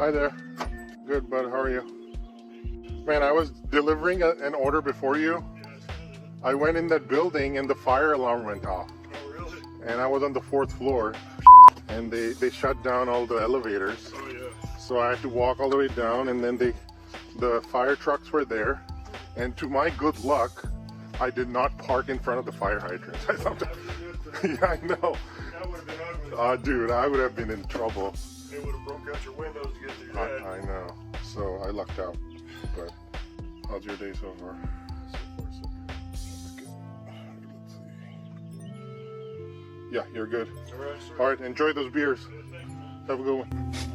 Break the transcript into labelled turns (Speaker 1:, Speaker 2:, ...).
Speaker 1: Hi there. Good, bud. How are you? Man, I was delivering an order before you. I went in that building and the fire alarm went off.
Speaker 2: Oh, really?
Speaker 1: And I was on the 4th floor. And they shut down all the elevators.
Speaker 2: Oh, yeah.
Speaker 1: So I had to walk all the way down, and then the fire trucks were there. And to my good luck, I did not park in front of the fire hydrant. Yeah, I know.
Speaker 2: That would have been ugly.
Speaker 1: Dude, I would have been in trouble.
Speaker 2: It would have broke out your windows to get to your head.
Speaker 1: I know. So I lucked out. But how's your day so far? That's good. Let's see. Yeah, you're good.
Speaker 2: All right, sir.
Speaker 1: All right, enjoy those beers.
Speaker 2: Good, thank you.
Speaker 1: Have a good one.